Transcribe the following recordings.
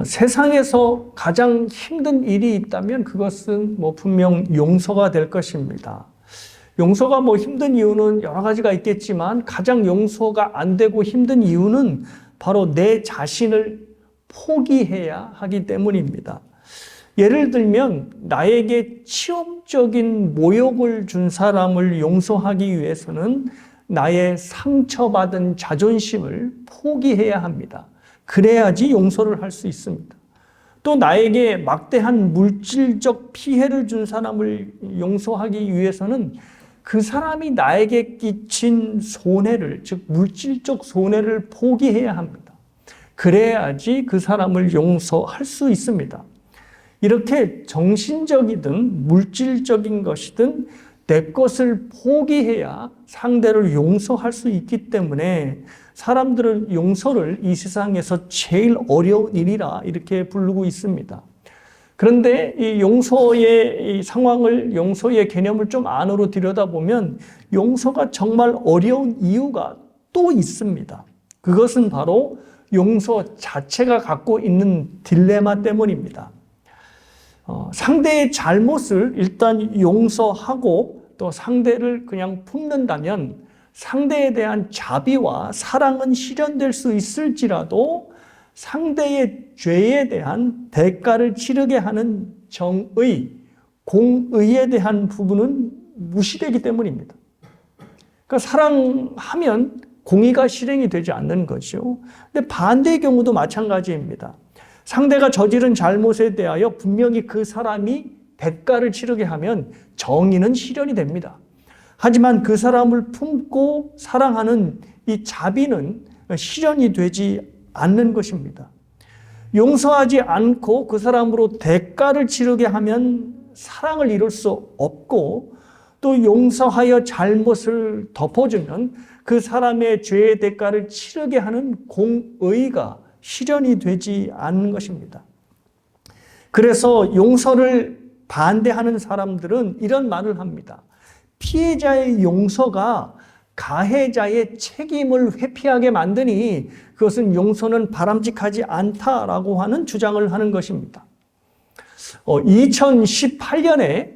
세상에서 가장 힘든 일이 있다면 그것은 분명 용서가 될 것입니다. 용서가 힘든 이유는 여러 가지가 있겠지만 가장 용서가 안 되고 힘든 이유는 바로 내 자신을 포기해야 하기 때문입니다. 예를 들면 나에게 치욕적인 모욕을 준 사람을 용서하기 위해서는 나의 상처받은 자존심을 포기해야 합니다. 그래야지 용서를 할 수 있습니다. 또 나에게 막대한 물질적 피해를 준 사람을 용서하기 위해서는 그 사람이 나에게 끼친 손해를, 즉 물질적 손해를 포기해야 합니다. 그래야지 그 사람을 용서할 수 있습니다. 이렇게 정신적이든 물질적인 것이든 내 것을 포기해야 상대를 용서할 수 있기 때문에 사람들은 용서를 이 세상에서 제일 어려운 일이라 이렇게 부르고 있습니다. 그런데 이 용서의 이 상황을, 용서의 개념을 좀 안으로 들여다보면 용서가 정말 어려운 이유가 또 있습니다. 그것은 바로 용서 자체가 갖고 있는 딜레마 때문입니다. 상대의 잘못을 일단 용서하고 또 상대를 그냥 품는다면 상대에 대한 자비와 사랑은 실현될 수 있을지라도 상대의 죄에 대한 대가를 치르게 하는 정의, 공의에 대한 부분은 무시되기 때문입니다. 그러니까 사랑하면 공의가 실행이 되지 않는 거죠. 근데 반대의 경우도 마찬가지입니다. 상대가 저지른 잘못에 대하여 분명히 그 사람이 대가를 치르게 하면 정의는 실현이 됩니다. 하지만 그 사람을 품고 사랑하는 이 자비는 실현이 되지 않는 것입니다. 용서하지 않고 그 사람으로 대가를 치르게 하면 사랑을 이룰 수 없고, 또 용서하여 잘못을 덮어주면 그 사람의 죄의 대가를 치르게 하는 공의가 실현이 되지 않는 것입니다. 그래서 용서를 반대하는 사람들은 이런 말을 합니다. 피해자의 용서가 가해자의 책임을 회피하게 만드니 그것은 용서는 바람직하지 않다라고 하는 주장을 하는 것입니다. 2018년에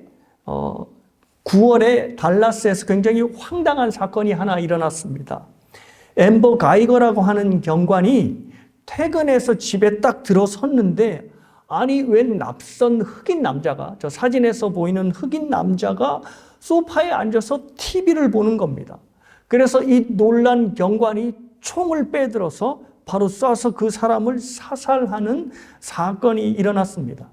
9월에 달라스에서 굉장히 황당한 사건이 하나 일어났습니다. 앰버 가이거라고 하는 경관이 퇴근해서 집에 딱 들어섰는데, 아니 웬 낯선 흑인 남자가, 저 사진에서 보이는 흑인 남자가 소파에 앉아서 TV를 보는 겁니다. 그래서 이 놀란 경관이 총을 빼들어서 바로 쏴서 그 사람을 사살하는 사건이 일어났습니다.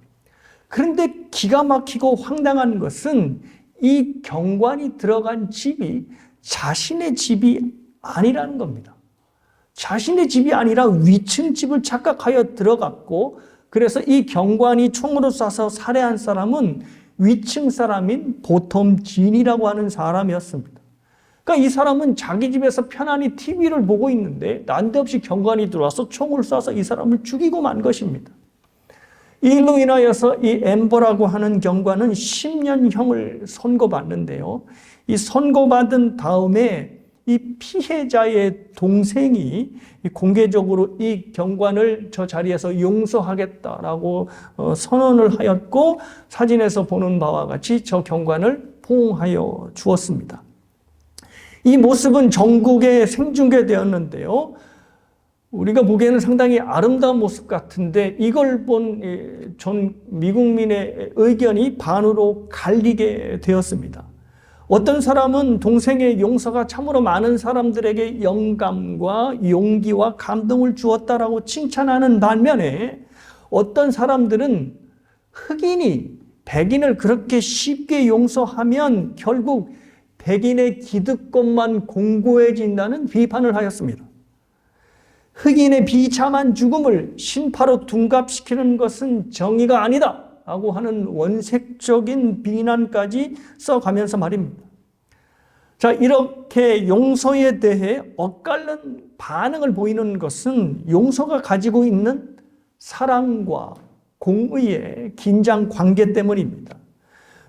그런데 기가 막히고 황당한 것은 이 경관이 들어간 집이 자신의 집이 아니라는 겁니다. 자신의 집이 아니라 위층 집을 착각하여 들어갔고, 그래서 이 경관이 총으로 쏴서 살해한 사람은 위층 사람인 보톰 진이라고 하는 사람이었습니다. 그러니까 이 사람은 자기 집에서 편안히 TV를 보고 있는데 난데없이 경관이 들어와서 총을 쏴서 이 사람을 죽이고 만 것입니다. 이 일로 인하여서 이 앰버라고 하는 경관은 10년형을 선고받는데요. 이 선고받은 다음에 이 피해자의 동생이 공개적으로 이 경관을 저 자리에서 용서하겠다라고 선언을 하였고, 사진에서 보는 바와 같이 저 경관을 포옹하여 주었습니다. 이 모습은 전국에 생중계되었는데요. 우리가 보기에는 상당히 아름다운 모습 같은데 이걸 본 전 미국민의 의견이 반으로 갈리게 되었습니다. 어떤 사람은 동생의 용서가 참으로 많은 사람들에게 영감과 용기와 감동을 주었다라고 칭찬하는 반면에, 어떤 사람들은 흑인이 백인을 그렇게 쉽게 용서하면 결국 백인의 기득권만 공고해진다는 비판을 하였습니다. 흑인의 비참한 죽음을 신파로 둔갑시키는 것은 정의가 아니다 라고 하는 원색적인 비난까지 써가면서 말입니다. 자, 이렇게 용서에 대해 엇갈린 반응을 보이는 것은 용서가 가지고 있는 사랑과 공의의 긴장 관계 때문입니다.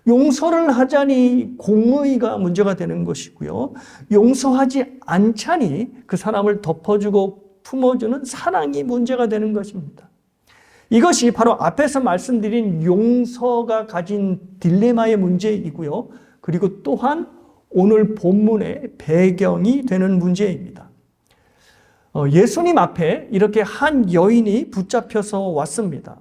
용서를 하자니 공의가 문제가 되는 것이고요. 용서하지 않자니 그 사람을 덮어주고 품어주는 사랑이 문제가 되는 것입니다. 이것이 바로 앞에서 말씀드린 용서가 가진 딜레마의 문제이고요. 그리고 또한 오늘 본문의 배경이 되는 문제입니다. 예수님 앞에 이렇게 한 여인이 붙잡혀서 왔습니다.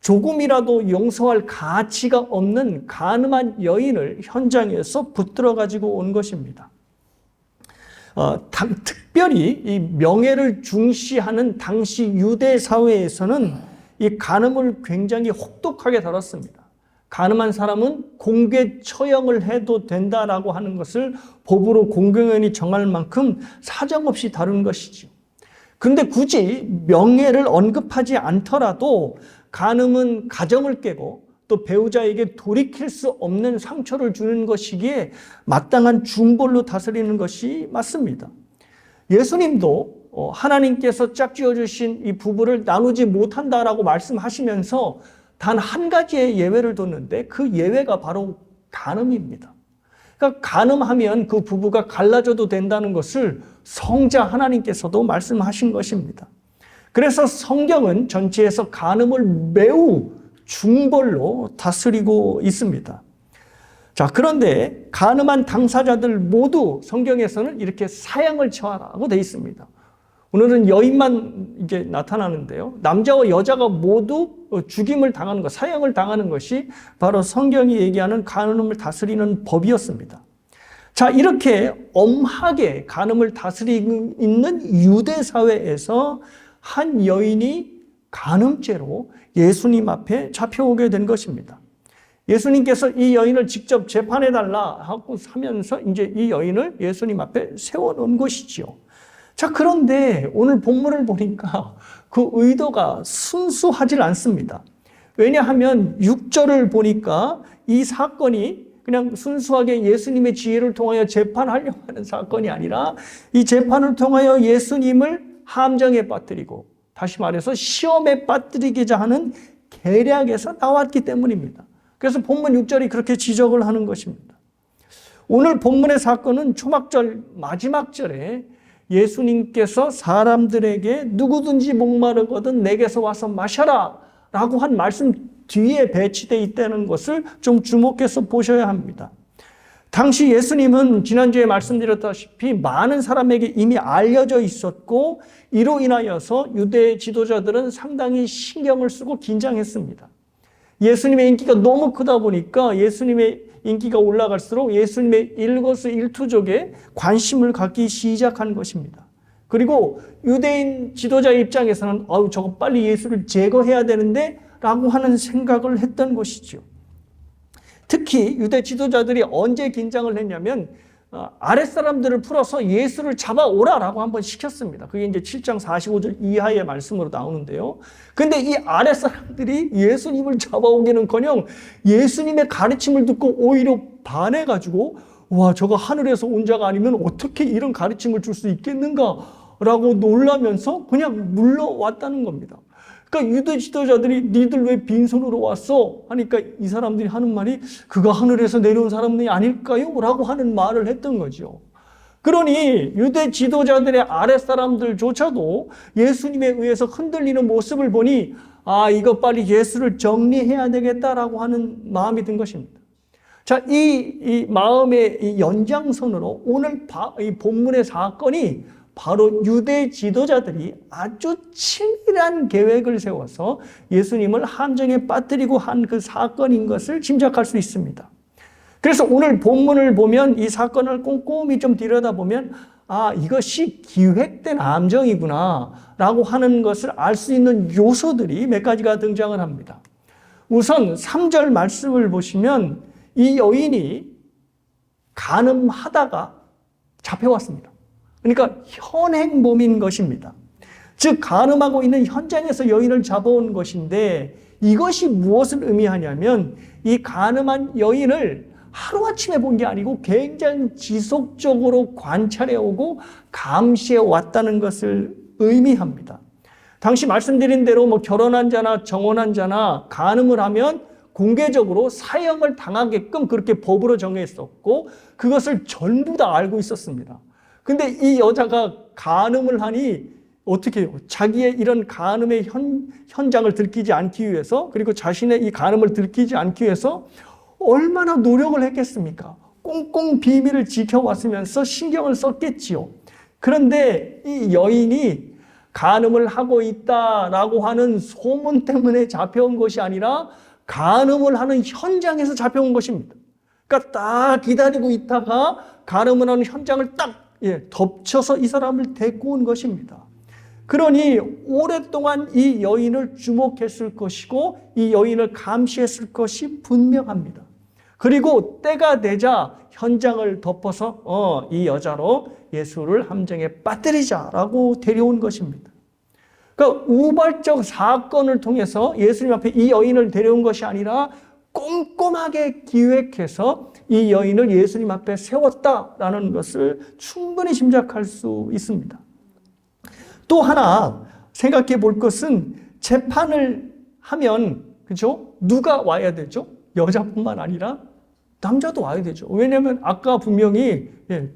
조금이라도 용서할 가치가 없는 간음한 여인을 현장에서 붙들어 가지고 온 것입니다. 특별히 이 명예를 중시하는 당시 유대 사회에서는 이 간음을 굉장히 혹독하게 다뤘습니다. 간음한 사람은 공개 처형을 해도 된다라고 하는 것을 법으로 공공연히 정할 만큼 사정없이 다룬 것이죠. 그런데 굳이 명예를 언급하지 않더라도 간음은 가정을 깨고 또 배우자에게 돌이킬 수 없는 상처를 주는 것이기에 마땅한 중벌로 다스리는 것이 맞습니다. 예수님도 하나님께서 짝지어 주신 이 부부를 나누지 못한다라고 말씀하시면서 단 한 가지의 예외를 뒀는데 그 예외가 바로 간음입니다. 그러니까 간음하면 그 부부가 갈라져도 된다는 것을 성자 하나님께서도 말씀하신 것입니다. 그래서 성경은 전체에서 간음을 매우 중벌로 다스리고 있습니다. 자, 그런데 간음한 당사자들 모두 성경에서는 이렇게 사형을 처하라고 되어 있습니다. 오늘은 여인만 이게 나타나는데요. 남자와 여자가 모두 죽임을 당하는 것, 사형을 당하는 것이 바로 성경이 얘기하는 간음을 다스리는 법이었습니다. 자, 이렇게 엄하게 간음을 다스리고 있는 유대 사회에서 한 여인이 간음죄로 예수님 앞에 잡혀오게 된 것입니다. 예수님께서 이 여인을 직접 재판해달라 하고 하면서 이제 이 여인을 예수님 앞에 세워놓은 것이지요. 자, 그런데 오늘 본문을 보니까 그 의도가 순수하지 않습니다. 왜냐하면 6절을 보니까 이 사건이 그냥 순수하게 예수님의 지혜를 통하여 재판하려고 하는 사건이 아니라 이 재판을 통하여 예수님을 함정에 빠뜨리고 다시 말해서 시험에 빠뜨리고자 하는 계략에서 나왔기 때문입니다. 그래서 본문 6절이 그렇게 지적을 하는 것입니다. 오늘 본문의 사건은 초막절 마지막 절에 예수님께서 사람들에게 누구든지 목마르거든 내게서 와서 마셔라 라고 한 말씀 뒤에 배치되어 있다는 것을 좀 주목해서 보셔야 합니다. 당시 예수님은 지난주에 말씀드렸다시피 많은 사람에게 이미 알려져 있었고 이로 인하여서 유대 지도자들은 상당히 신경을 쓰고 긴장했습니다. 예수님의 인기가 너무 크다 보니까 예수님의 인기가 올라갈수록 예수님의 일거수일투족에 관심을 갖기 시작한 것입니다. 그리고 유대인 지도자 입장에서는 저거 빨리 예수를 제거해야 되는데 라고 하는 생각을 했던 것이죠. 특히 유대 지도자들이 언제 긴장을 했냐면 아랫사람들을 풀어서 예수를 잡아오라라고 한번 시켰습니다. 그게 이제 7장 45절 이하의 말씀으로 나오는데요. 근데 이 아랫사람들이 예수님을 잡아오기는커녕 예수님의 가르침을 듣고 오히려 반해가지고 와, 저거 하늘에서 온 자가 아니면 어떻게 이런 가르침을 줄 수 있겠는가라고 놀라면서 그냥 물러왔다는 겁니다. 그러니까 유대 지도자들이 니들 왜 빈손으로 왔어? 하니까 이 사람들이 하는 말이 그가 하늘에서 내려온 사람이 아닐까요? 라고 하는 말을 했던 거죠. 그러니 유대 지도자들의 아랫사람들조차도 예수님에 의해서 흔들리는 모습을 보니 이거 빨리 예수를 정리해야 되겠다라고 하는 마음이 든 것입니다. 자, 이 마음의 이 연장선으로 오늘 이 본문의 사건이 바로 유대 지도자들이 아주 치밀한 계획을 세워서 예수님을 함정에 빠뜨리고 한 그 사건인 것을 짐작할 수 있습니다. 그래서 오늘 본문을 보면 이 사건을 꼼꼼히 좀 들여다보면 이것이 기획된 함정이구나 라고 하는 것을 알 수 있는 요소들이 몇 가지가 등장을 합니다. 우선 3절 말씀을 보시면 이 여인이 간음하다가 잡혀왔습니다. 그러니까 현행범인 것입니다. 즉 간음하고 있는 현장에서 여인을 잡아온 것인데 이것이 무엇을 의미하냐면 이 간음한 여인을 하루아침에 본 게 아니고 굉장히 지속적으로 관찰해오고 감시해왔다는 것을 의미합니다. 당시 말씀드린 대로 결혼한 자나 정혼한 자나 간음을 하면 공개적으로 사형을 당하게끔 그렇게 법으로 정했었고 그것을 전부 다 알고 있었습니다. 근데 이 여자가 간음을 하니 어떻게 해요? 자기의 이런 간음의 현장을 들키지 않기 위해서, 그리고 자신의 이 간음을 들키지 않기 위해서 얼마나 노력을 했겠습니까? 꽁꽁 비밀을 지켜왔으면서 신경을 썼겠지요. 그런데 이 여인이 간음을 하고 있다라고 하는 소문 때문에 잡혀온 것이 아니라 간음을 하는 현장에서 잡혀온 것입니다. 그러니까 딱 기다리고 있다가 간음을 하는 현장을 딱 덮쳐서 이 사람을 데리고 온 것입니다. 그러니 오랫동안 이 여인을 주목했을 것이고 이 여인을 감시했을 것이 분명합니다. 그리고 때가 되자 현장을 덮어서 이 여자로 예수를 함정에 빠뜨리자라고 데려온 것입니다. 그러니까 우발적 사건을 통해서 예수님 앞에 이 여인을 데려온 것이 아니라 꼼꼼하게 기획해서 이 여인을 예수님 앞에 세웠다라는 것을 충분히 짐작할 수 있습니다. 또 하나 생각해 볼 것은 재판을 하면, 그죠? 누가 와야 되죠? 여자뿐만 아니라 남자도 와야 되죠. 왜냐하면 아까 분명히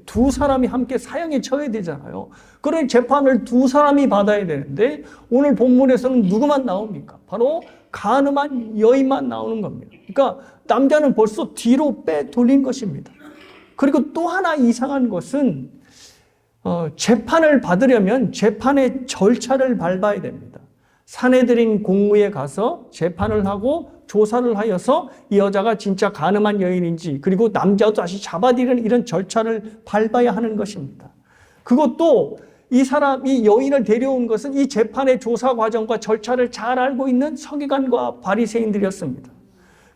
두 사람이 함께 사형에 처해야 되잖아요. 그러니 재판을 두 사람이 받아야 되는데 오늘 본문에서는 누구만 나옵니까? 바로 간음한 여인만 나오는 겁니다. 그러니까 남자는 벌써 뒤로 빼돌린 것입니다. 그리고 또 하나 이상한 것은 재판을 받으려면 재판의 절차를 밟아야 됩니다. 사내들인 공무에 가서 재판을 하고 조사를 하여서 이 여자가 진짜 간음한 여인인지, 그리고 남자도 다시 잡아들이는 이런 절차를 밟아야 하는 것입니다. 그것도 이 여인을 데려온 것은 이 재판의 조사 과정과 절차를 잘 알고 있는 서기관과 바리새인들이었습니다.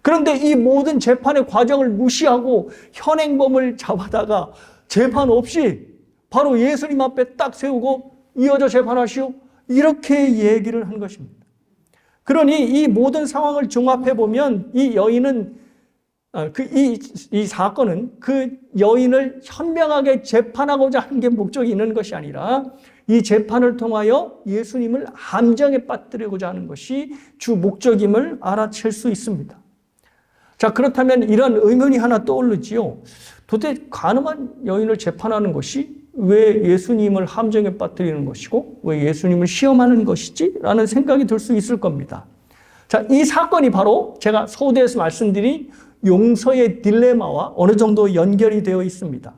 그런데 이 모든 재판의 과정을 무시하고 현행범을 잡아다가 재판 없이 바로 예수님 앞에 딱 세우고 이 여자 재판하시오, 이렇게 얘기를 한 것입니다. 그러니 이 모든 상황을 종합해 보면 이 여인은 이 사건은 그 여인을 현명하게 재판하고자 한 게 목적이 있는 것이 아니라 이 재판을 통하여 예수님을 함정에 빠뜨리고자 하는 것이 주 목적임을 알아챌 수 있습니다. 자, 그렇다면 이런 의문이 하나 떠오르지요. 도대체 간음한 여인을 재판하는 것이 왜 예수님을 함정에 빠뜨리는 것이고 왜 예수님을 시험하는 것이지? 라는 생각이 들 수 있을 겁니다. 자, 이 사건이 바로 제가 서두에서 말씀드린 용서의 딜레마와 어느 정도 연결이 되어 있습니다.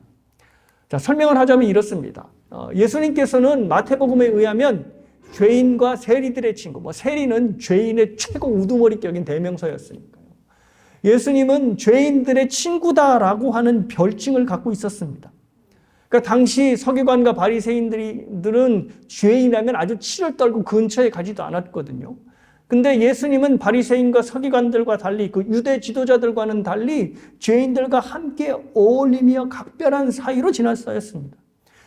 자, 설명을 하자면 이렇습니다. 예수님께서는 마태복음에 의하면 죄인과 세리들의 친구, 세리는 죄인의 최고 우두머리격인 대명사였으니까요. 예수님은 죄인들의 친구다라고 하는 별칭을 갖고 있었습니다. 그러니까 당시 서기관과 바리새인들은 죄인이라면 아주 치를 떨고 근처에 가지도 않았거든요. 근데 예수님은 바리새인과 서기관들과 달리 그 유대 지도자들과는 달리 죄인들과 함께 어울리며 각별한 사이로 지냈었습니다.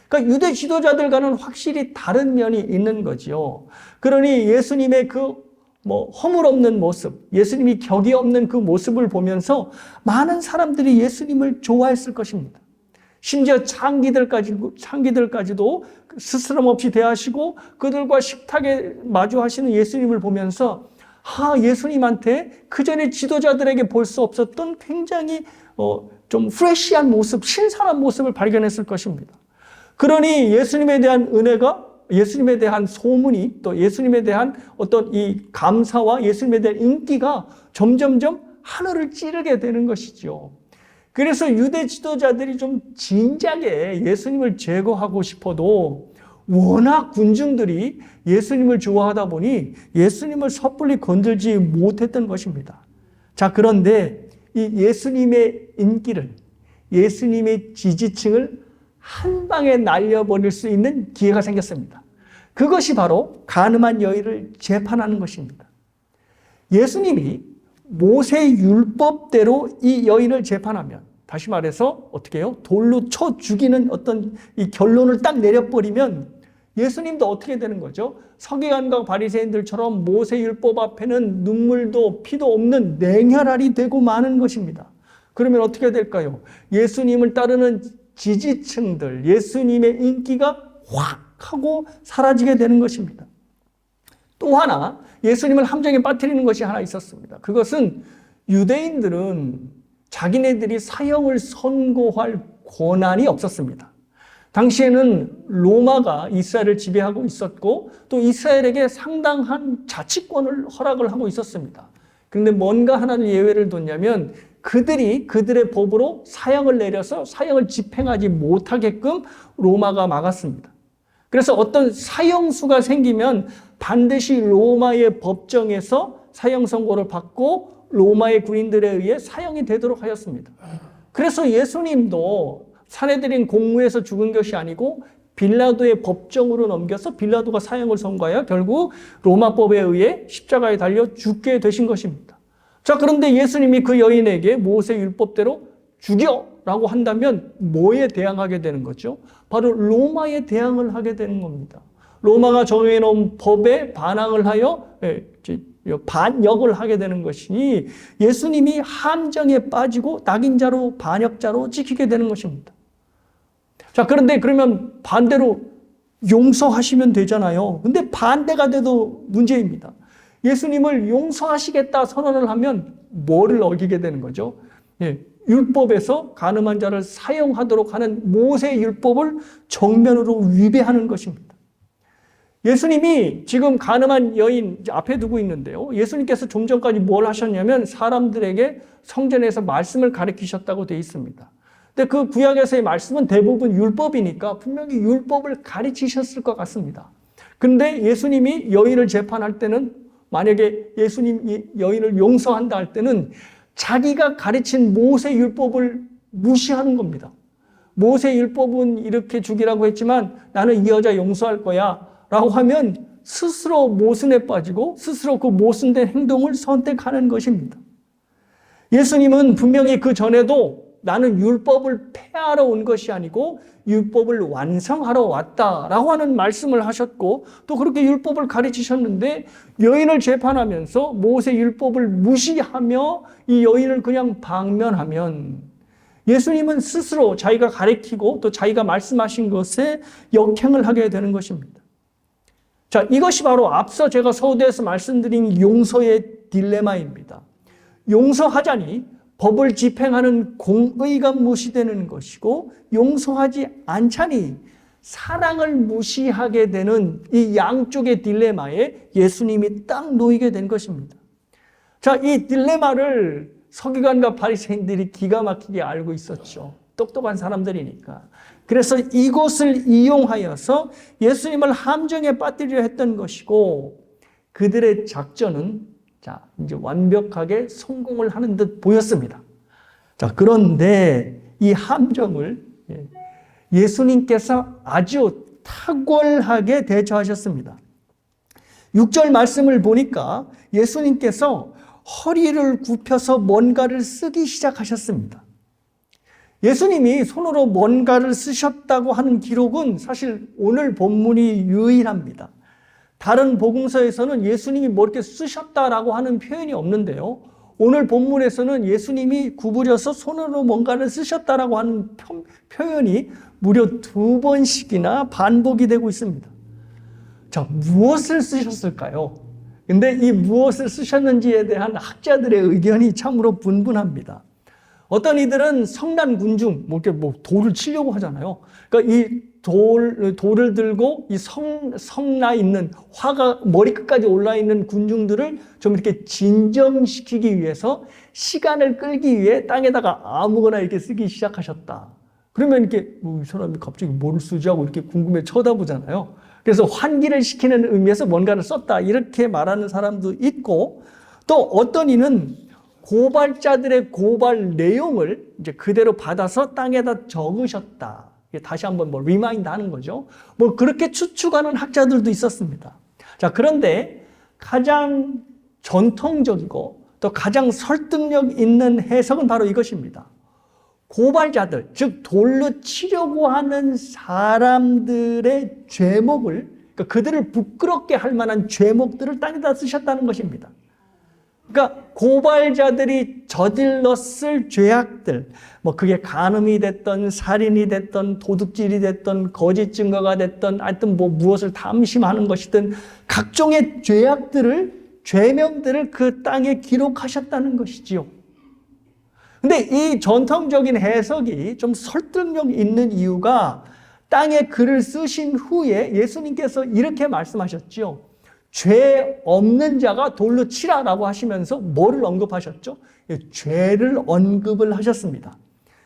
그러니까 유대 지도자들과는 확실히 다른 면이 있는 거죠. 그러니 예수님의 허물 없는 모습, 예수님이 격이 없는 그 모습을 보면서 많은 사람들이 예수님을 좋아했을 것입니다. 심지어 창기들까지도 스스럼 없이 대하시고 그들과 식탁에 마주하시는 예수님을 보면서 예수님한테 그전에 지도자들에게 볼 수 없었던 굉장히 좀 프레시한 모습, 신선한 모습을 발견했을 것입니다. 그러니 예수님에 대한 은혜가, 예수님에 대한 소문이, 또 예수님에 대한 어떤 이 감사와 예수님에 대한 인기가 점점점 하늘을 찌르게 되는 것이죠. 그래서 유대 지도자들이 좀 진작에 예수님을 제거하고 싶어도 워낙 군중들이 예수님을 좋아하다 보니 예수님을 섣불리 건들지 못했던 것입니다. 자, 그런데 이 예수님의 인기를, 예수님의 지지층을 한 방에 날려버릴 수 있는 기회가 생겼습니다. 그것이 바로 간음한 여인을 재판하는 것입니다. 예수님이 모세 율법대로 이 여인을 재판하면, 다시 말해서 어떻게 해요? 돌로 쳐 죽이는 어떤 이 결론을 딱 내려버리면 예수님도 어떻게 되는 거죠? 서기관과 바리새인들처럼 모세 율법 앞에는 눈물도 피도 없는 냉혈알이 되고 마는 것입니다. 그러면 어떻게 될까요? 예수님을 따르는 지지층들, 예수님의 인기가 확 하고 사라지게 되는 것입니다. 또 하나 예수님을 함정에 빠뜨리는 것이 하나 있었습니다. 그것은 유대인들은 자기네들이 사형을 선고할 권한이 없었습니다. 당시에는 로마가 이스라엘을 지배하고 있었고 또 이스라엘에게 상당한 자치권을 허락을 하고 있었습니다. 그런데 뭔가 하나는 예외를 뒀냐면 그들이 그들의 법으로 사형을 내려서 사형을 집행하지 못하게끔 로마가 막았습니다. 그래서 어떤 사형수가 생기면 반드시 로마의 법정에서 사형 선고를 받고 로마의 군인들에 의해 사형이 되도록 하였습니다. 그래서 예수님도 사내들인 공무에서 죽은 것이 아니고 빌라도의 법정으로 넘겨서 빌라도가 사형을 선고하여 결국 로마법에 의해 십자가에 달려 죽게 되신 것입니다. 자, 그런데 예수님이 그 여인에게 모세 율법대로 죽여라고 한다면 뭐에 대항하게 되는 거죠? 바로 로마에 대항을 하게 되는 겁니다. 로마가 정해놓은 법에 반항을 하여 반역을 하게 되는 것이니 예수님이 함정에 빠지고 낙인자로 반역자로 찍히게 되는 것입니다. 자, 그런데 그러면 반대로 용서하시면 되잖아요. 근데 반대가 돼도 문제입니다. 예수님을 용서하시겠다 선언을 하면 뭐를 어기게 되는 거죠? 율법에서 가늠한 자를 사형하도록 하는 모세 율법을 정면으로 위배하는 것입니다. 예수님이 지금 가늠한 여인 앞에 두고 있는데요. 예수님께서 좀 전까지 뭘 하셨냐면 사람들에게 성전에서 말씀을 가르치셨다고 되어 있습니다. 근데 그 구약에서의 말씀은 대부분 율법이니까 분명히 율법을 가르치셨을 것 같습니다. 그런데 예수님이 여인을 재판할 때는 만약에 예수님 여인을 용서한다 할 때는 자기가 가르친 모세 율법을 무시하는 겁니다. 모세 율법은 이렇게 죽이라고 했지만 나는 이 여자 용서할 거야 라고 하면 스스로 모순에 빠지고 스스로 그 모순된 행동을 선택하는 것입니다. 예수님은 분명히 그 전에도 나는 율법을 폐하러 온 것이 아니고 율법을 완성하러 왔다라고 하는 말씀을 하셨고 또 그렇게 율법을 가르치셨는데 여인을 재판하면서 모세 율법을 무시하며 이 여인을 그냥 방면하면 예수님은 스스로 자기가 가르치고 또 자기가 말씀하신 것에 역행을 하게 되는 것입니다. 자, 이것이 바로 앞서 제가 서두에서 말씀드린 용서의 딜레마입니다. 용서하자니 법을 집행하는 공의가 무시되는 것이고 용서하지 않자니 사랑을 무시하게 되는 이 양쪽의 딜레마에 예수님이 딱 놓이게 된 것입니다. 자, 이 딜레마를 서기관과 바리새인들이 기가 막히게 알고 있었죠. 똑똑한 사람들이니까. 그래서 이곳을 이용하여서 예수님을 함정에 빠뜨리려 했던 것이고 그들의 작전은 자, 이제 완벽하게 성공을 하는 듯 보였습니다. 자, 그런데 이 함정을 예수님께서 아주 탁월하게 대처하셨습니다. 6절 말씀을 보니까 예수님께서 허리를 굽혀서 뭔가를 쓰기 시작하셨습니다. 예수님이 손으로 뭔가를 쓰셨다고 하는 기록은 사실 오늘 본문이 유일합니다. 다른 복음서에서는 예수님이 뭐 이렇게 쓰셨다라고 하는 표현이 없는데요. 오늘 본문에서는 예수님이 구부려서 손으로 뭔가를 쓰셨다라고 하는 표현이 무려 2번씩이나 반복이 되고 있습니다. 자, 무엇을 쓰셨을까요? 근데 이 무엇을 쓰셨는지에 대한 학자들의 의견이 참으로 분분합니다. 어떤 이들은 성난 군중, 이렇게 돌을 치려고 하잖아요. 그러니까 이 돌을 들고 이 성나 있는 화가 머리끝까지 올라 있는 군중들을 좀 이렇게 진정시키기 위해서 시간을 끌기 위해 땅에다가 아무거나 이렇게 쓰기 시작하셨다. 그러면 이렇게 이 사람이 갑자기 뭐를 쓰지 하고 이렇게 궁금해 쳐다보잖아요. 그래서 환기를 시키는 의미에서 뭔가를 썼다. 이렇게 말하는 사람도 있고 또 어떤 이는 고발자들의 고발 내용을 이제 그대로 받아서 땅에다 적으셨다. 다시 한번 리마인드 하는 거죠. 그렇게 추측하는 학자들도 있었습니다. 자, 그런데 가장 전통적이고 또 가장 설득력 있는 해석은 바로 이것입니다. 고발자들, 즉 돌로 치려고 하는 사람들의 죄목을, 그러니까 그들을 부끄럽게 할 만한 죄목들을 땅에다 쓰셨다는 것입니다. 그러니까 고발자들이 저질렀을 죄악들, 그게 간음이 됐던 살인이 됐던 도둑질이 됐던 거짓 증거가 됐던 하여튼 무엇을 탐심하는 것이든 각종의 죄명들을 그 땅에 기록하셨다는 것이지요. 근데 이 전통적인 해석이 좀 설득력 있는 이유가 땅에 글을 쓰신 후에 예수님께서 이렇게 말씀하셨죠. 죄 없는 자가 돌로 치라라고 하시면서 뭐를 언급하셨죠? 죄를 언급을 하셨습니다.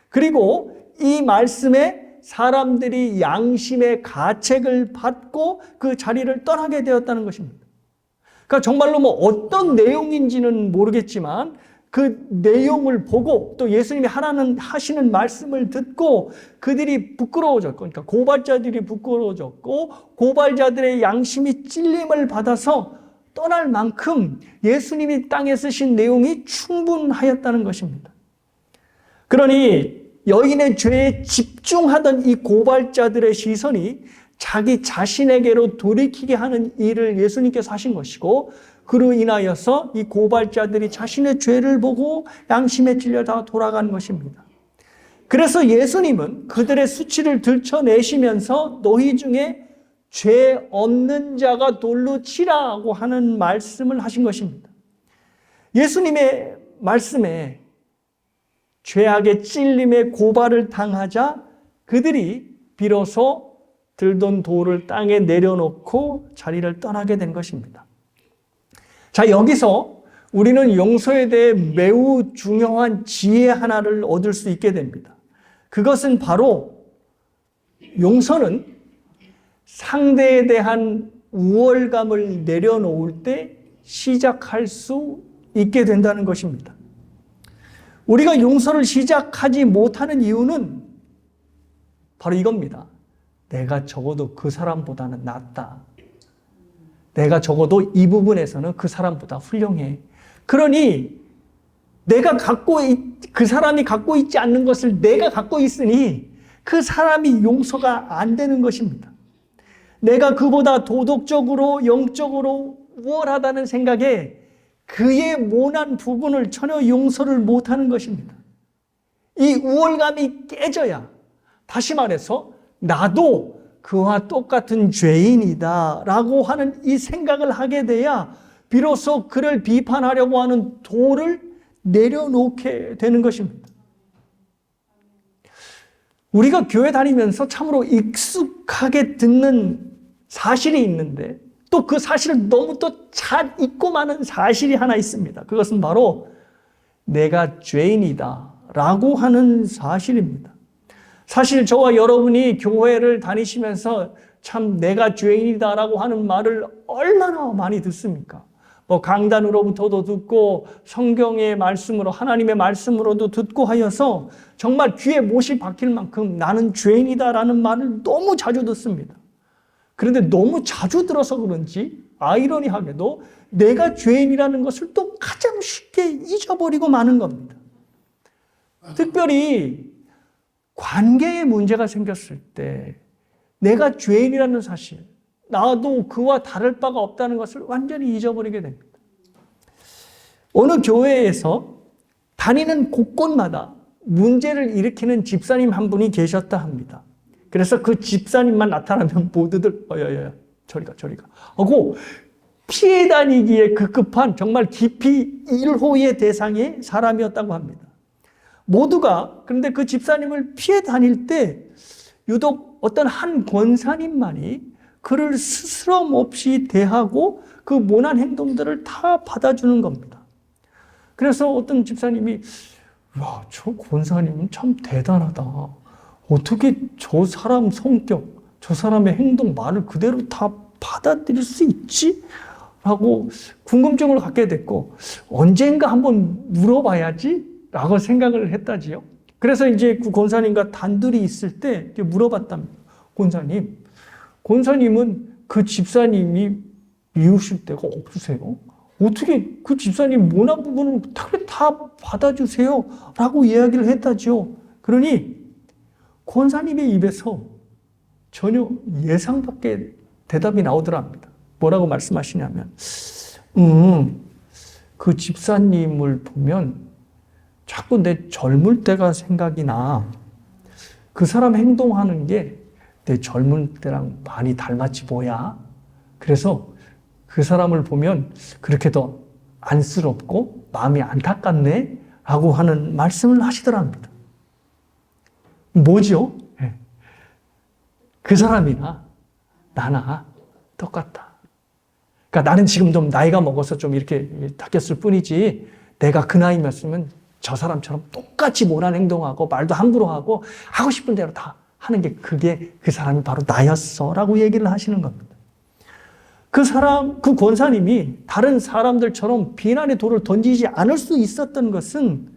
그리고 이 말씀에 사람들이 양심의 가책을 받고 그 자리를 떠나게 되었다는 것입니다. 그러니까 정말로 뭐 어떤 내용인지는 모르겠지만 그 내용을 보고 또 예수님이 하시는 말씀을 듣고 그들이 부끄러워졌고, 그러니까 고발자들이 부끄러워졌고 고발자들의 양심이 찔림을 받아서 떠날 만큼 예수님이 땅에 쓰신 내용이 충분하였다는 것입니다. 그러니 여인의 죄에 집중하던 이 고발자들의 시선이 자기 자신에게로 돌이키게 하는 일을 예수님께서 하신 것이고, 그로 인하여서 이 고발자들이 자신의 죄를 보고 양심에 찔려 다 돌아간 것입니다. 그래서 예수님은 그들의 수치를 들춰내시면서 너희 중에 죄 없는 자가 돌로 치라고 하는 말씀을 하신 것입니다. 예수님의 말씀에 죄악의 찔림에 고발을 당하자 그들이 비로소 들던 돌을 땅에 내려놓고 자리를 떠나게 된 것입니다. 자, 여기서 우리는 용서에 대해 매우 중요한 지혜 하나를 얻을 수 있게 됩니다. 그것은 바로 용서는 상대에 대한 우월감을 내려놓을 때 시작할 수 있게 된다는 것입니다. 우리가 용서를 시작하지 못하는 이유는 바로 이겁니다. 내가 적어도 그 사람보다는 낫다. 내가 적어도 이 부분에서는 그 사람보다 훌륭해. 그러니 그 사람이 갖고 있지 않는 것을 내가 갖고 있으니 그 사람이 용서가 안 되는 것입니다. 내가 그보다 도덕적으로 영적으로 우월하다는 생각에 그의 모난 부분을 전혀 용서를 못하는 것입니다. 이 우월감이 깨져야, 다시 말해서 나도 그와 똑같은 죄인이다 라고 하는 이 생각을 하게 돼야 비로소 그를 비판하려고 하는 돌을 내려놓게 되는 것입니다. 우리가 교회 다니면서 참으로 익숙하게 듣는 사실이 있는데 또 그 사실을 너무 또 잘 잊고 마는 사실이 하나 있습니다. 그것은 바로 내가 죄인이다 라고 하는 사실입니다. 사실 저와 여러분이 교회를 다니시면서 참 내가 죄인이다 라고 하는 말을 얼마나 많이 듣습니까? 뭐 강단으로부터도 듣고 성경의 말씀으로, 하나님의 말씀으로도 듣고 하여서 정말 귀에 못이 박힐 만큼 나는 죄인이다 라는 말을 너무 자주 듣습니다. 그런데 너무 자주 들어서 그런지 아이러니하게도 내가 죄인이라는 것을 또 가장 쉽게 잊어버리고 마는 겁니다. 특별히 관계에 문제가 생겼을 때 내가 죄인이라는 사실, 나도 그와 다를 바가 없다는 것을 완전히 잊어버리게 됩니다. 어느 교회에서 다니는 곳곳마다 문제를 일으키는 집사님 한 분이 계셨다 합니다. 그래서 그 집사님만 나타나면 모두들 저리가 하고 피해 다니기에 급급한 정말 깊이 일호의 대상의 사람이었다고 합니다. 모두가 그런데 그 집사님을 피해 다닐 때 유독 어떤 한 권사님만이 그를 스스럼 없이 대하고 그 모난 행동들을 다 받아주는 겁니다. 그래서 어떤 집사님이 와, 저 권사님은 참 대단하다. 어떻게 저 사람 성격, 저 사람의 행동, 말을 그대로 다 받아들일 수 있지? 라고 궁금증을 갖게 됐고 언젠가 한번 물어봐야지 라고 생각을 했다지요. 그래서 이제 그 권사님과 단둘이 있을 때 물어봤답니다. 권사님은 그 집사님이 미우실 데가 없으세요? 어떻게 그 집사님 모난 부분을 다 받아주세요? 라고 이야기를 했다지요. 그러니 권사님의 입에서 전혀 예상 밖의 대답이 나오더랍니다. 뭐라고 말씀하시냐면 그 집사님을 보면 자꾸 내 젊을 때가 생각이 나. 그 사람 행동하는 게 내 젊을 때랑 많이 닮았지 뭐야. 그래서 그 사람을 보면 그렇게 더 안쓰럽고 마음이 안타깝네 라고 하는 말씀을 하시더랍니다. 뭐죠? 그 사람이나 나나 똑같다. 그러니까 나는 지금 좀 나이가 먹어서 좀 이렇게 닦였을 뿐이지 내가 그 나이였으면 저 사람처럼 똑같이 모난 행동하고 말도 함부로 하고 하고 싶은 대로 다 하는 게 그게 그 사람이 바로 나였어 라고 얘기를 하시는 겁니다. 그 권사님이 다른 사람들처럼 비난의 돌을 던지지 않을 수 있었던 것은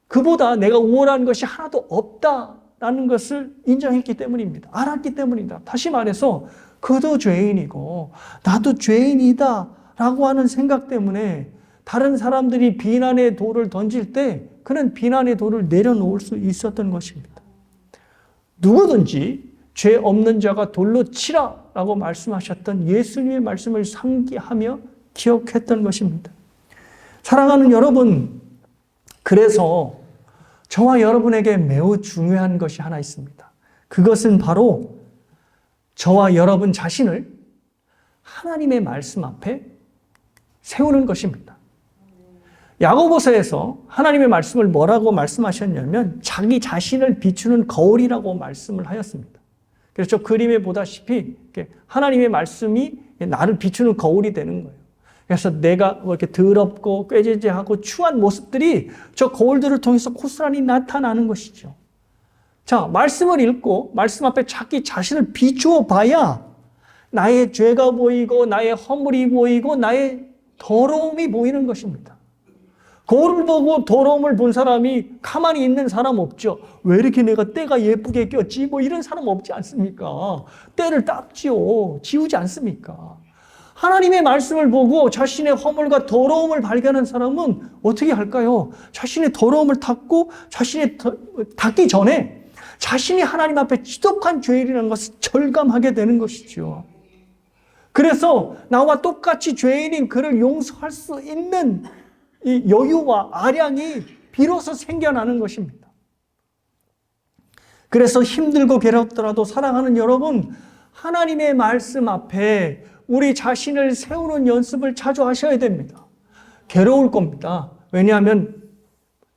그보다 내가 우월한 것이 하나도 없다라는 것을 인정했기 때문입니다. 알았기 때문이다. 다시 말해서 그도 죄인이고 나도 죄인이다 라고 하는 생각 때문에 다른 사람들이 비난의 돌을 던질 때 그는 비난의 돌을 내려놓을 수 있었던 것입니다. 누구든지 죄 없는 자가 돌로 치라 라고 말씀하셨던 예수님의 말씀을 상기하며 기억했던 것입니다. 사랑하는 여러분, 그래서 저와 여러분에게 매우 중요한 것이 하나 있습니다. 그것은 바로 저와 여러분 자신을 하나님의 말씀 앞에 세우는 것입니다. 야고보서에서 하나님의 말씀을 뭐라고 말씀하셨냐면 자기 자신을 비추는 거울이라고 말씀을 하였습니다. 그래서 저 그림에 보다시피 하나님의 말씀이 나를 비추는 거울이 되는 거예요. 그래서 내가 이렇게 더럽고 꾀죄죄하고 추한 모습들이 저 거울들을 통해서 고스란히 나타나는 것이죠. 자, 말씀을 읽고 말씀 앞에 자기 자신을 비추어 봐야 나의 죄가 보이고 나의 허물이 보이고 나의 더러움이 보이는 것입니다. 거울을 보고 더러움을 본 사람이 가만히 있는 사람 없죠. 왜 이렇게 내가 때가 예쁘게 꼈지? 뭐 이런 사람 없지 않습니까? 때를 닦지요. 지우지 않습니까? 하나님의 말씀을 보고 자신의 허물과 더러움을 발견한 사람은 어떻게 할까요? 자신의 더러움을 닦고 닦기 전에 자신이 하나님 앞에 지독한 죄인이라는 것을 절감하게 되는 것이죠. 그래서 나와 똑같이 죄인인 그를 용서할 수 있는 이 여유와 아량이 비로소 생겨나는 것입니다. 그래서 힘들고 괴롭더라도 사랑하는 여러분, 하나님의 말씀 앞에 우리 자신을 세우는 연습을 자주 하셔야 됩니다. 괴로울 겁니다. 왜냐하면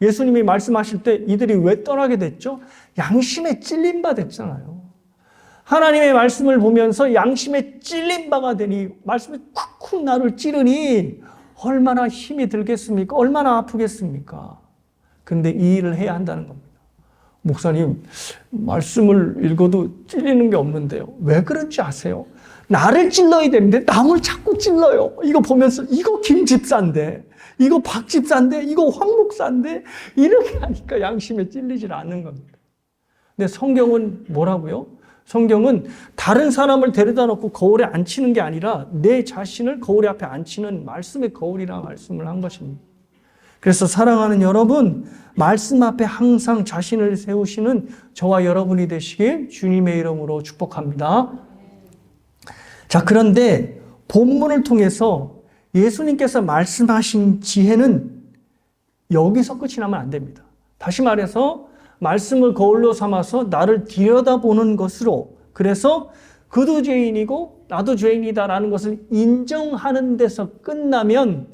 예수님이 말씀하실 때 이들이 왜 떠나게 됐죠? 양심에 찔린 바 됐잖아요. 하나님의 말씀을 보면서 양심에 찔린 바가 되니 말씀이 쿡쿡 나를 찌르니 얼마나 힘이 들겠습니까? 얼마나 아프겠습니까? 그런데 이 일을 해야 한다는 겁니다. 목사님, 말씀을 읽어도 찔리는 게 없는데요. 왜 그런지 아세요? 나를 찔러야 되는데 남을 자꾸 찔러요. 이거 보면서 이거 김 집사인데, 이거 박 집사인데, 이거 황 목사인데 이렇게 하니까 양심에 찔리질 않는 겁니다. 근데 성경은 뭐라고요? 성경은 다른 사람을 데려다 놓고 거울에 앉히는 게 아니라 내 자신을 거울 앞에 앉히는 말씀의 거울이라는 말씀을 한 것입니다. 그래서 사랑하는 여러분, 말씀 앞에 항상 자신을 세우시는 저와 여러분이 되시길 주님의 이름으로 축복합니다. 자, 그런데 본문을 통해서 예수님께서 말씀하신 지혜는 여기서 끝이 나면 안 됩니다. 다시 말해서 말씀을 거울로 삼아서 나를 들여다보는 것으로, 그래서 그도 죄인이고 나도 죄인이다라는 것을 인정하는 데서 끝나면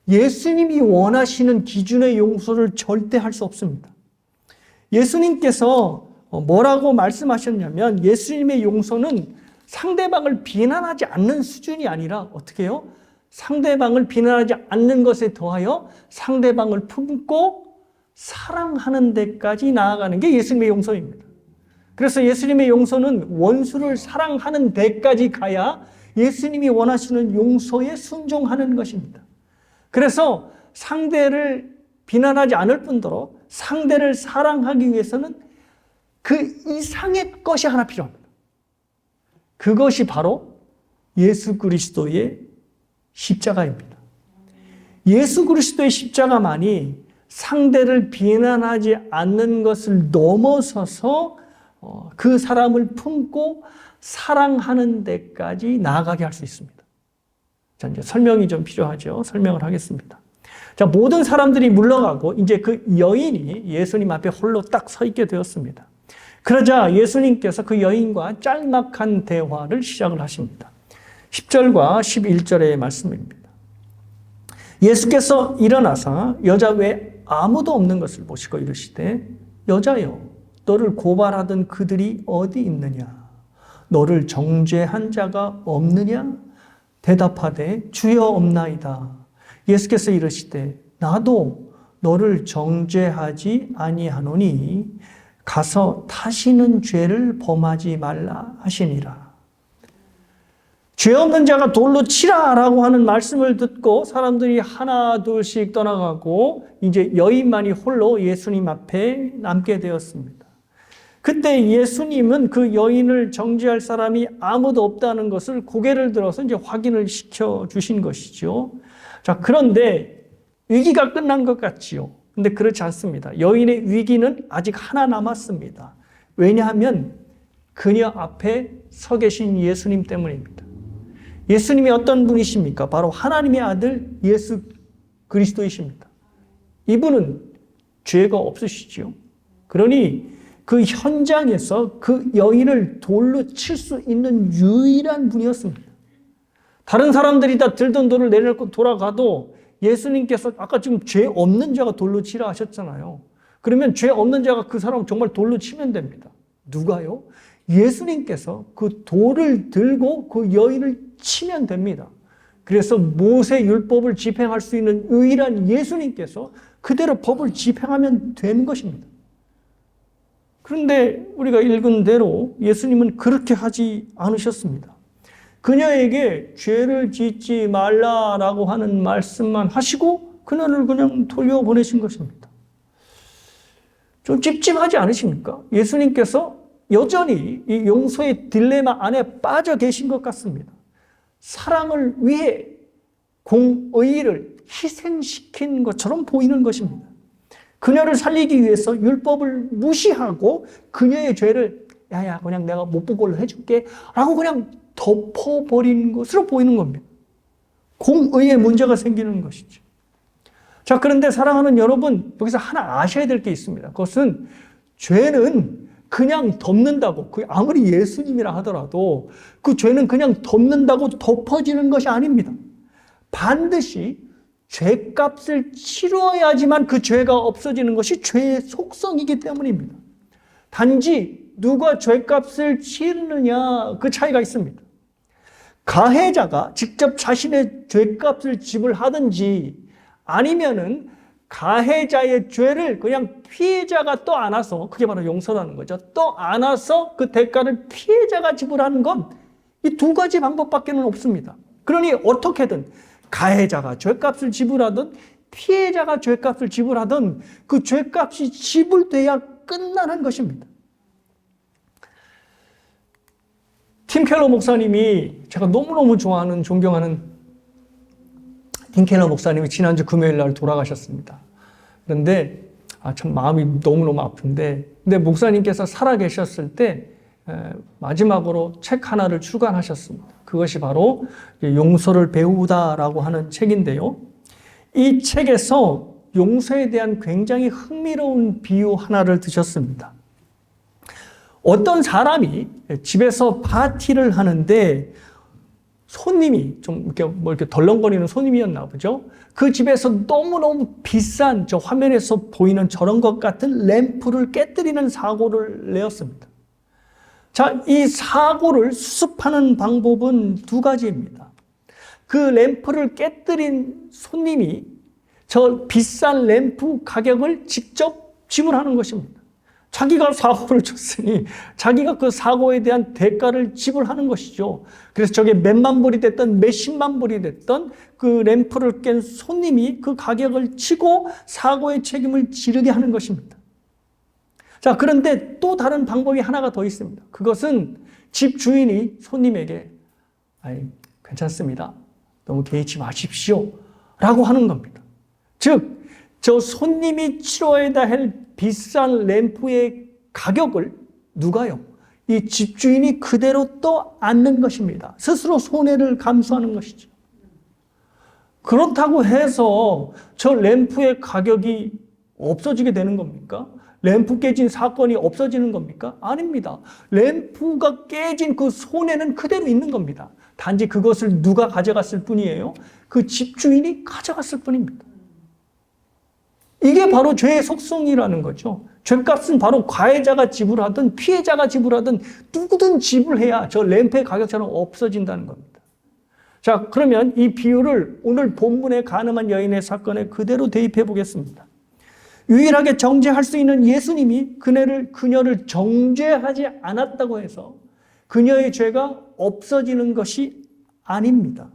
예수님이 원하시는 기준의 용서를 절대 할 수 없습니다. 예수님께서 뭐라고 말씀하셨냐면 예수님의 용서는 상대방을 비난하지 않는 수준이 아니라 어떻게 해요? 상대방을 비난하지 않는 것에 더하여 상대방을 품고 사랑하는 데까지 나아가는 게 예수님의 용서입니다. 그래서 예수님의 용서는 원수를 사랑하는 데까지 가야 예수님이 원하시는 용서에 순종하는 것입니다. 그래서 상대를 비난하지 않을 뿐더러 상대를 사랑하기 위해서는 그 이상의 것이 하나 필요합니다. 그것이 바로 예수 그리스도의 십자가입니다. 예수 그리스도의 십자가만이 상대를 비난하지 않는 것을 넘어서서 그 사람을 품고 사랑하는 데까지 나아가게 할 수 있습니다. 자, 이제 설명이 좀 필요하죠. 설명을 하겠습니다. 자, 모든 사람들이 물러가고 이제 그 여인이 예수님 앞에 홀로 딱 서 있게 되었습니다. 그러자 예수님께서 그 여인과 짤막한 대화를 시작을 하십니다. 10절과 11절의 말씀입니다. 예수께서 일어나사 여자 외에 아무도 없는 것을 보시고 이르시되 여자여 너를 고발하던 그들이 어디 있느냐. 너를 정죄한 자가 없느냐? 대답하되 주여 없나이다. 예수께서 이르시되 나도 너를 정죄하지 아니하노니 가서 다시는 죄를 범하지 말라 하시니라. 죄 없는 자가 돌로 치라라고 하는 말씀을 듣고 사람들이 하나 둘씩 떠나가고 이제 여인만이 홀로 예수님 앞에 남게 되었습니다. 그때 예수님은 그 여인을 정죄할 사람이 아무도 없다는 것을 고개를 들어서 이제 확인을 시켜 주신 것이죠. 자, 그런데 위기가 끝난 것 같지요. 근데 그렇지 않습니다. 여인의 위기는 아직 하나 남았습니다. 왜냐하면 그녀 앞에 서 계신 예수님 때문입니다. 예수님이 어떤 분이십니까? 바로 하나님의 아들 예수 그리스도이십니다. 이분은 죄가 없으시지요. 그러니 그 현장에서 그 여인을 돌로 칠 수 있는 유일한 분이었습니다. 다른 사람들이 다 들던 돌을 내려놓고 돌아가도 예수님께서 아까 지금 죄 없는 자가 돌로 치라 하셨잖아요. 그러면 죄 없는 자가 그 사람 정말 돌로 치면 됩니다. 누가요? 예수님께서 그 돌을 들고 그 여인을 치면 됩니다. 그래서 모세 율법을 집행할 수 있는 유일한 예수님께서 그대로 법을 집행하면 되는 것입니다. 그런데 우리가 읽은 대로 예수님은 그렇게 하지 않으셨습니다. 그녀에게 죄를 짓지 말라라고 하는 말씀만 하시고 그녀를 그냥 돌려보내신 것입니다. 좀 찝찝하지 않으십니까? 예수님께서 여전히 이 용서의 딜레마 안에 빠져 계신 것 같습니다. 사랑을 위해 공의를 희생시킨 것처럼 보이는 것입니다. 그녀를 살리기 위해서 율법을 무시하고 그녀의 죄를 야야 그냥 내가 못 본 걸로 해줄게 라고 그냥 덮어버리는 것으로 보이는 겁니다. 공의에 문제가 생기는 것이죠. 자, 그런데 사랑하는 여러분, 여기서 하나 아셔야 될 게 있습니다. 그것은 죄는 그냥 덮는다고, 아무리 예수님이라 하더라도 그 죄는 그냥 덮는다고 덮어지는 것이 아닙니다. 반드시 죄값을 치러야지만 그 죄가 없어지는 것이 죄의 속성이기 때문입니다. 단지 누가 죄값을 치르느냐 그 차이가 있습니다. 가해자가 직접 자신의 죄값을 지불하든지 아니면은 가해자의 죄를 그냥 피해자가 떠안아서, 그게 바로 용서라는 거죠. 떠안아서 그 대가를 피해자가 지불하는 건 이 두 가지 방법밖에 없습니다. 그러니 어떻게든 가해자가 죄값을 지불하든 피해자가 죄값을 지불하든 그 죄값이 지불돼야 끝나는 것입니다. 팀 켈러 목사님이, 제가 너무너무 좋아하는, 존경하는 팀 켈러 목사님이 지난주 금요일 날 돌아가셨습니다. 그런데 참 마음이 너무너무 아픈데, 근데 목사님께서 살아계셨을 때 마지막으로 책 하나를 출간하셨습니다. 그것이 바로 용서를 배우다라고 하는 책인데요. 이 책에서 용서에 대한 굉장히 흥미로운 비유 하나를 드셨습니다. 어떤 사람이 집에서 파티를 하는데 손님이 좀 이렇게 덜렁거리는 손님이었나 보죠. 그 집에서 너무너무 비싼, 저 화면에서 보이는 저런 것 같은 램프를 깨뜨리는 사고를 내었습니다. 자, 이 사고를 수습하는 방법은 두 가지입니다. 그 램프를 깨뜨린 손님이 저 비싼 램프 가격을 직접 지불하는 것입니다. 자기가 사고를 쳤으니 자기가 그 사고에 대한 대가를 지불하는 것이죠. 그래서 저게 몇만 불이 됐던 몇십만 불이 됐던 그 램프를 깬 손님이 그 가격을 치고 사고의 책임을 지르게 하는 것입니다. 자, 그런데 또 다른 방법이 하나가 더 있습니다. 그것은 집 주인이 손님에게 괜찮습니다. 너무 개의치 마십시오. 라고 하는 겁니다. 즉, 저 손님이 치러야 할 비싼 램프의 가격을 누가요? 이 집주인이 그대로 떠안는 것입니다. 스스로 손해를 감수하는 것이죠. 그렇다고 해서 저 램프의 가격이 없어지게 되는 겁니까? 램프 깨진 사건이 없어지는 겁니까? 아닙니다. 램프가 깨진 그 손해는 그대로 있는 겁니다. 단지 그것을 누가 가져갔을 뿐이에요? 그 집주인이 가져갔을 뿐입니다. 이게 바로 죄의 속성이라는 거죠. 죄값은 바로 가해자가 지불하든 피해자가 지불하든 누구든 지불해야 저 램프의 가격처럼 없어진다는 겁니다. 자, 그러면 이 비유를 오늘 본문에 간음한 여인의 사건에 그대로 대입해 보겠습니다. 유일하게 정죄할 수 있는 예수님이 그녀를 정죄하지 않았다고 해서 그녀의 죄가 없어지는 것이 아닙니다.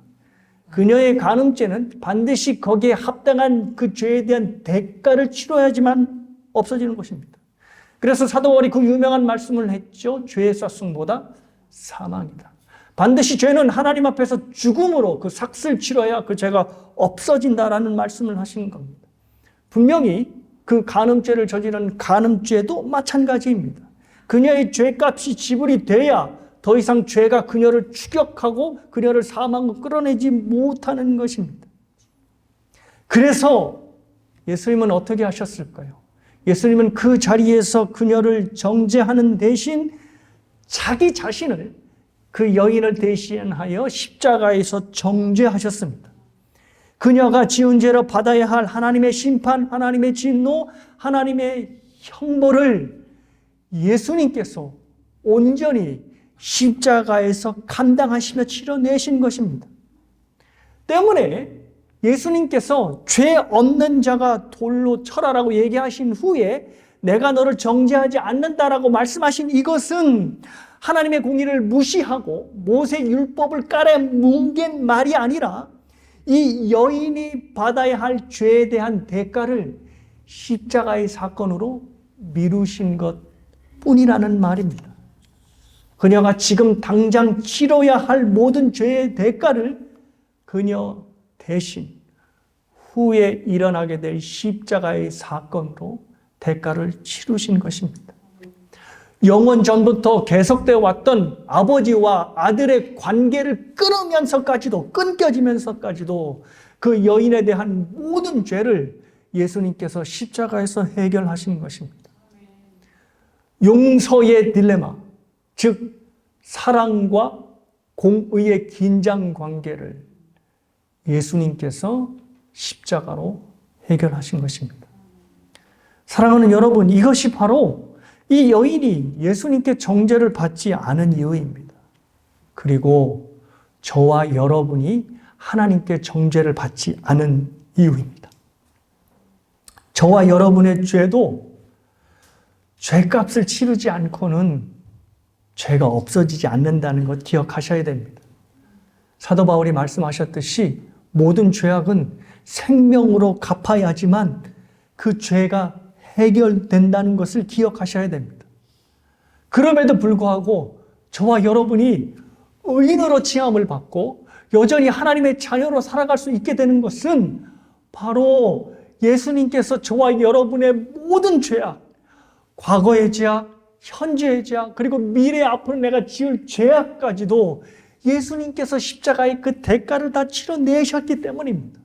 그녀의 간음죄는 반드시 거기에 합당한 그 죄에 대한 대가를 치러야지만 없어지는 것입니다. 그래서 사도 바울이 그 유명한 말씀을 했죠. 죄의 삭승보다 사망이다. 반드시 죄는 하나님 앞에서 죽음으로 그 삭슬 치러야 그 죄가 없어진다라는 말씀을 하신 겁니다. 분명히 그 간음죄를 저지른 간음죄도 마찬가지입니다. 그녀의 죄값이 지불이 돼야 더 이상 죄가 그녀를 추격하고 그녀를 사망으로 끌어내지 못하는 것입니다. 그래서 예수님은 어떻게 하셨을까요? 예수님은 그 자리에서 그녀를 정죄하는 대신 자기 자신을 그 여인을 대신하여 십자가에서 정죄하셨습니다. 그녀가 지은 죄로 받아야 할 하나님의 심판, 하나님의 진노, 하나님의 형벌을 예수님께서 온전히 십자가에서 감당하시며 치러내신 것입니다. 때문에 예수님께서 죄 없는 자가 돌로 쳐라라고 얘기하신 후에 내가 너를 정죄하지 않는다라고 말씀하신 이것은 하나님의 공의를 무시하고 모세 율법을 깔아 뭉갠 말이 아니라 이 여인이 받아야 할 죄에 대한 대가를 십자가의 사건으로 미루신 것 뿐이라는 말입니다. 그녀가 지금 당장 치러야 할 모든 죄의 대가를 그녀 대신 후에 일어나게 될 십자가의 사건으로 대가를 치르신 것입니다. 영원 전부터 계속되어 왔던 아버지와 아들의 관계를 끊겨지면서까지도 그 여인에 대한 모든 죄를 예수님께서 십자가에서 해결하신 것입니다. 용서의 딜레마, 즉 사랑과 공의의 긴장 관계를 예수님께서 십자가로 해결하신 것입니다. 사랑하는 여러분, 이것이 바로 이 여인이 예수님께 정죄를 받지 않은 이유입니다. 그리고 저와 여러분이 하나님께 정죄를 받지 않은 이유입니다. 저와 여러분의 죄도 죄값을 치르지 않고는 죄가 없어지지 않는다는 것 기억하셔야 됩니다. 사도 바울이 말씀하셨듯이 모든 죄악은 생명으로 갚아야지만 그 죄가 해결된다는 것을 기억하셔야 됩니다. 그럼에도 불구하고 저와 여러분이 의인으로 칭함을 받고 여전히 하나님의 자녀로 살아갈 수 있게 되는 것은 바로 예수님께서 저와 여러분의 모든 죄악, 과거의 죄악, 현재의 죄악, 그리고 미래 앞으로 내가 지을 죄악까지도 예수님께서 십자가의 그 대가를 다 치러내셨기 때문입니다.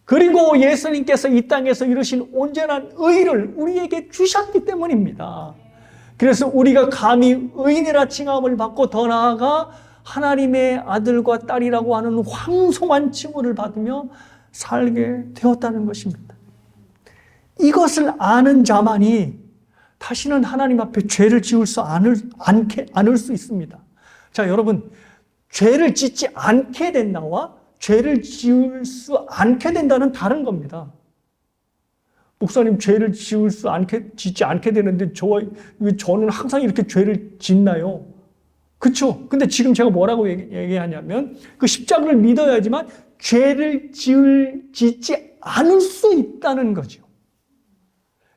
그리고 예수님께서 이 땅에서 이루신 온전한 의를 우리에게 주셨기 때문입니다. 그래서 우리가 감히 의인이라 칭함을 받고 더 나아가 하나님의 아들과 딸이라고 하는 황송한 칭호를 받으며 살게 되었다는 것입니다. 이것을 아는 자만이 다시는 하나님 앞에 죄를 지을 수 않을 수 있습니다. 자, 여러분, 죄를 짓지 않게 된다와 죄를 지을 수 않게 된다는 다른 겁니다. 목사님, 죄를 짓지 않게 되는데 저는 항상 이렇게 죄를 짓나요? 그렇죠. 근데 지금 제가 뭐라고 얘기하냐면 그 십자가를 믿어야지만 죄를 짓지 않을 수 있다는 거죠.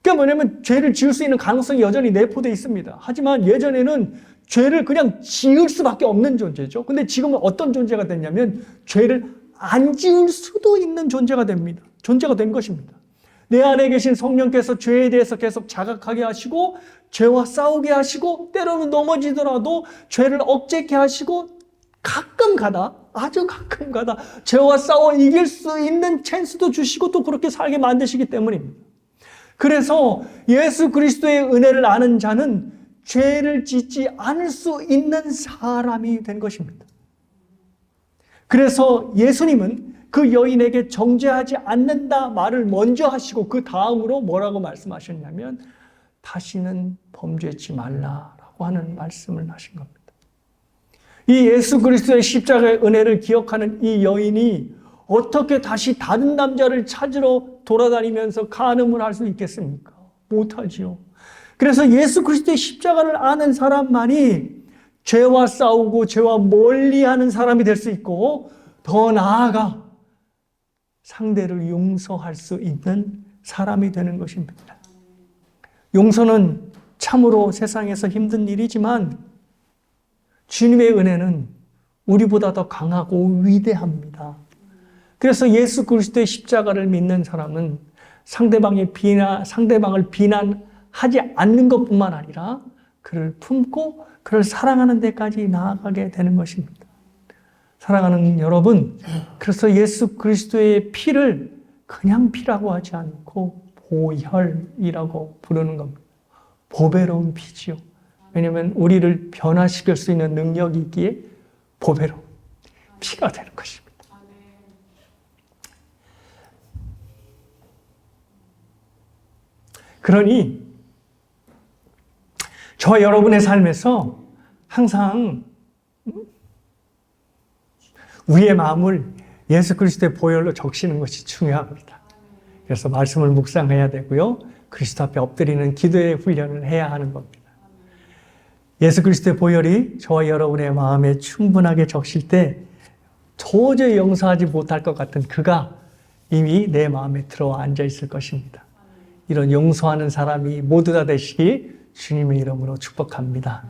그게 뭐냐면 죄를 지을 수 있는 가능성이 여전히 내포되어 있습니다. 하지만 예전에는 죄를 그냥 지을 수밖에 없는 존재죠. 근데 지금은 어떤 존재가 됐냐면 죄를 안 지을 수도 있는 존재가 됩니다. 존재가 된 것입니다. 내 안에 계신 성령께서 죄에 대해서 계속 자각하게 하시고 죄와 싸우게 하시고 때로는 넘어지더라도 죄를 억제케 하시고 아주 가끔 가다 죄와 싸워 이길 수 있는 찬스도 주시고 또 그렇게 살게 만드시기 때문입니다. 그래서 예수 그리스도의 은혜를 아는 자는 죄를 짓지 않을 수 있는 사람이 된 것입니다. 그래서 예수님은 그 여인에게 정죄하지 않는다 말을 먼저 하시고 그 다음으로 뭐라고 말씀하셨냐면 다시는 범죄치 말라라고 하는 말씀을 하신 겁니다. 이 예수 그리스도의 십자가의 은혜를 기억하는 이 여인이 어떻게 다시 다른 남자를 찾으러 돌아다니면서 간음을 할 수 있겠습니까? 못하지요. 그래서 예수 그리스도의 십자가를 아는 사람만이 죄와 싸우고 죄와 멀리하는 사람이 될 수 있고, 더 나아가 상대를 용서할 수 있는 사람이 되는 것입니다. 용서는 참으로 세상에서 힘든 일이지만 주님의 은혜는 우리보다 더 강하고 위대합니다. 그래서 예수 그리스도의 십자가를 믿는 사람은 상대방을 비난하지 않는 것뿐만 아니라 그를 품고 그를 사랑하는 데까지 나아가게 되는 것입니다. 사랑하는 여러분, 그래서 예수 그리스도의 피를 그냥 피라고 하지 않고 보혈이라고 부르는 겁니다. 보배로운 피지요. 왜냐하면 우리를 변화시킬 수 있는 능력이 있기에 보배로운 피가 되는 것입니다. 그러니 저와 여러분의 삶에서 항상 우리의 마음을 예수 그리스도의 보혈로 적시는 것이 중요합니다. 그래서 말씀을 묵상해야 되고요. 그리스도 앞에 엎드리는 기도의 훈련을 해야 하는 겁니다. 예수 그리스도의 보혈이 저와 여러분의 마음에 충분하게 적실 때 도저히 용서하지 못할 것 같은 그가 이미 내 마음에 들어와 앉아 있을 것입니다. 이런 용서하는 사람이 모두 다 되시기 주님의 이름으로 축복합니다.